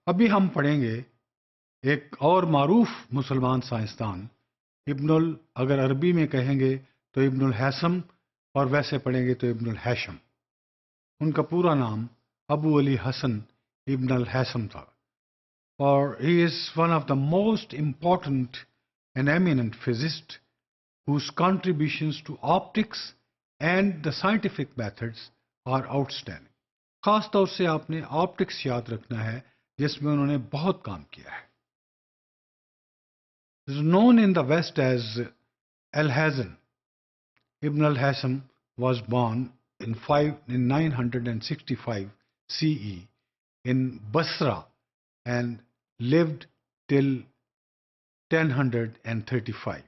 अभी हम पढ़ेंगे एक और मारूफ मुसलमान साइंसदान इब्नुल, अगर अरबी में कहेंगे तो इब्नुल हैसम और वैसे पढ़ेंगे तो इब्नुल हैशम। उनका पूरा नाम अबू अली हसन इब्नुल हैसम था और he is one of the most important and eminent physicists whose contributions to optics and the scientific methods are outstanding. खास तौर से आपने ऑप्टिक्स याद रखना है जिसमें उन्होंने बहुत काम किया है. Is known in the West as Al-Hazan. Ibn al-Hasam was born in 965 CE in Basra and lived till 1035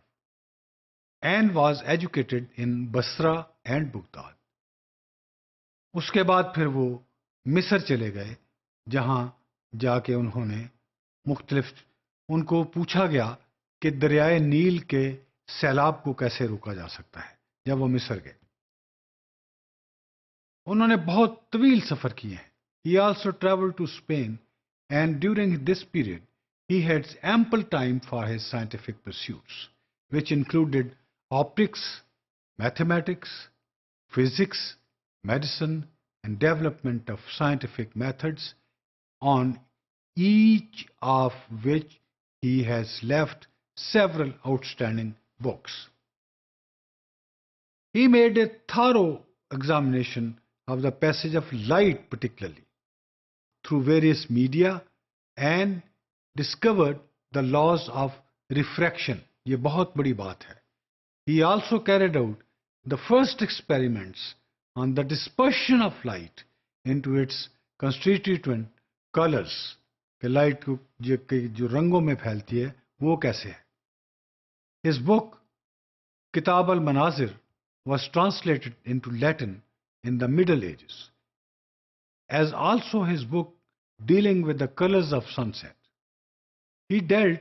and was educated in Basra and Baghdad. उसके बाद फिर वो मिस्र चले गए जहां जाके उन्होंने मुख्तलिफ, उनको पूछा गया कि दरियाए नील के सैलाब को कैसे रोका जा सकता है. जब वो मिस्र गए उन्होंने बहुत तवील सफर किए हैं. He also traveled to Spain and during this period he had ample time for his scientific pursuits which included optics, mathematics, physics, medicine and development of scientific methods, on each of which he has left several outstanding books. He made a thorough examination of the passage of light particularly through various media and discovered the laws of refraction. ये बहुत बड़ी बात है. He also carried out the first experiments on the dispersion of light into its constituent colors. कि light को जो रंगों में फैलती है वो कैसे है. His book Kitab al-Manazir was translated into Latin in the Middle Ages, as also his book dealing with the colors of sunset. He dealt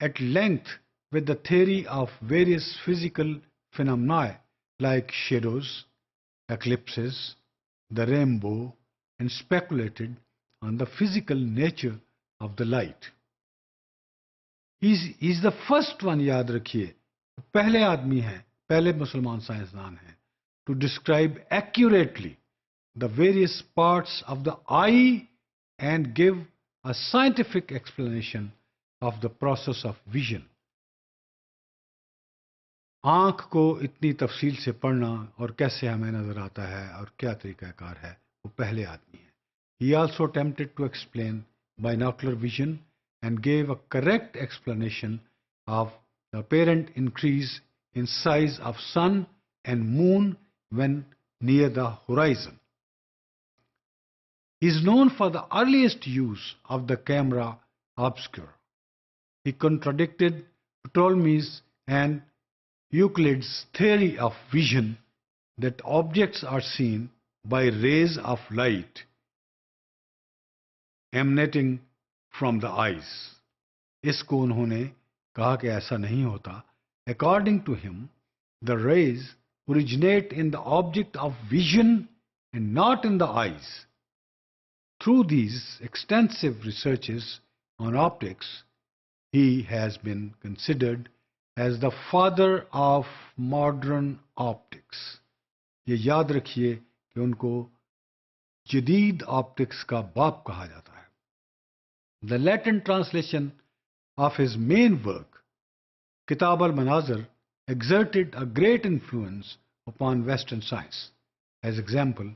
at length with the theory of various physical phenomena like shadows, eclipses, the rainbow, and speculated on the physical nature of the light. He's the first one, याद रखिए, पहले आदमी हैं, पहले मुसलमान साइंसदान हैं, to describe accurately the various parts of the eye and give a scientific explanation of the process of vision. आंख को इतनी तफसील से पढ़ना और कैसे हमें नजर आता है और क्या तरीकाकार है, वो पहले आदमी है. He also attempted to explain binocular vision and gave a correct explanation of the apparent increase in size of sun and moon when near the horizon. He is known for the earliest use of the camera obscura. He contradicted Ptolemy's and Euclid's theory of vision that objects are seen by rays of light emanating from the eyes. इसको उन्होंने कहा कि ऐसा नहीं होता. According to him, the rays originate in the object of vision and not in the eyes. Through these extensive researches on optics, he has been considered as the father of modern optics. ये याद रखिए कि उनको जदीद optics का बाप कहा जाता है. The Latin translation of his main work, Kitab al-Manazir, exerted a great influence upon Western science. As example,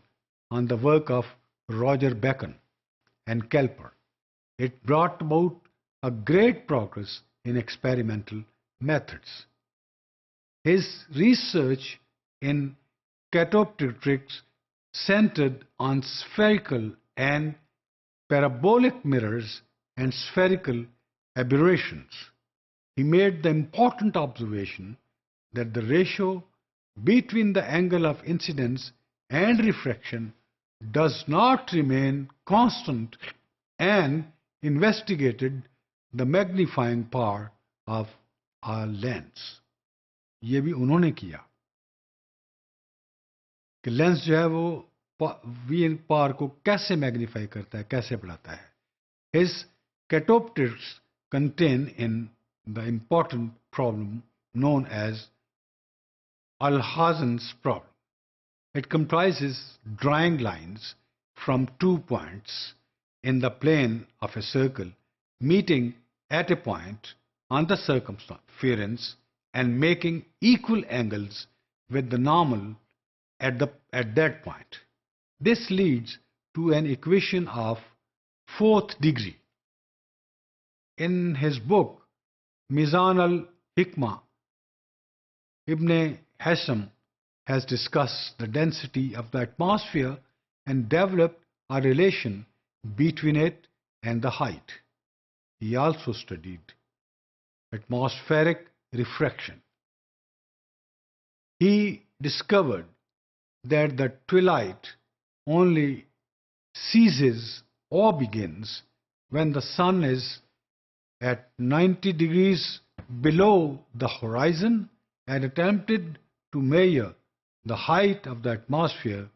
on the work of Roger Bacon and Kepler, it brought about a great progress in experimental methods. His research in catoptrics centered on spherical and parabolic mirrors and spherical aberrations. He made the important observation that the ratio between the angle of incidence and refraction does not remain constant and investigated the magnifying power of our lens. ये भी उन्होंने किया कि lens जो है वो we power को कैसे मैग्नीफाई करता है, कैसे बढ़ाता है. His catoptrics contain in the important problem known as Alhazen's problem. It comprises drawing lines from 2 points in the plane of a circle meeting at a point on the circumference and making equal angles with the normal at that point. This leads to an equation of fourth degree. In his book Mizan al-Hikmah, Ibn Hisham has discussed the density of the atmosphere and developed a relation between it and the height. He also studied atmospheric refraction. He discovered that the twilight only ceases or begins when the sun is at 90 degrees below the horizon, and attempted to measure the height of the atmosphere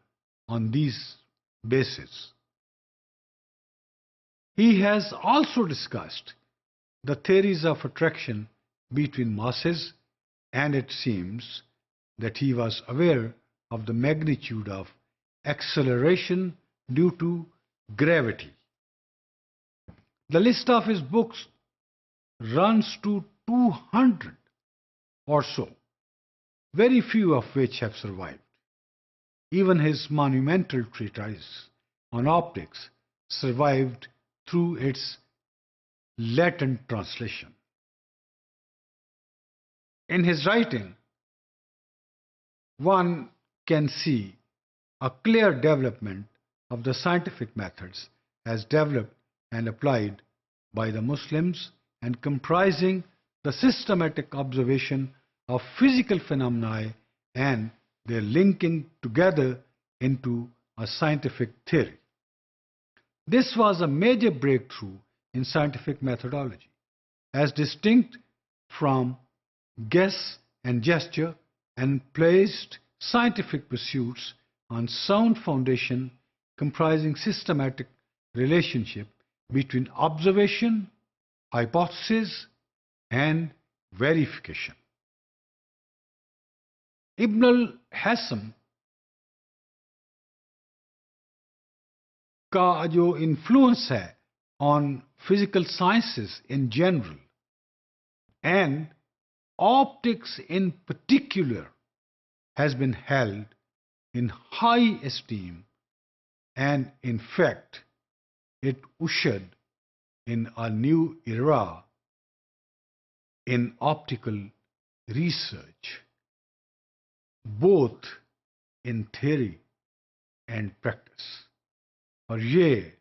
on these bases. He has also discussed the theories of attraction between masses, and it seems that he was aware of the magnitude of acceleration due to gravity. The list of his books runs to 200 or so, very few of which have survived. Even his monumental treatise on optics survived through its Latin translation. In his writing, one can see a clear development of the scientific methods as developed and applied by the Muslims and comprising the systematic observation of physical phenomena and their linking together into a scientific theory. This was a major breakthrough in scientific methodology, as distinct from guess and gesture, and placed scientific pursuits on sound foundation comprising systematic relationship between observation, hypothesis, and verification. Ibn al-Hassam का जो influence है on physical sciences in general and optics in particular has been held in high esteem, and in fact it ushered in a new era in optical research, both in theory and practice. और ये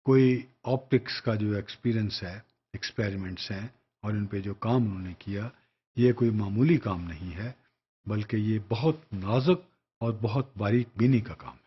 कोई optics का जो experience है, experiments हैं और इन पे जो काम उन्होंने किया, ये कोई मामूली काम नहीं है, बल्कि ये बहुत नाजुक और बहुत बारीक बीनी का काम है.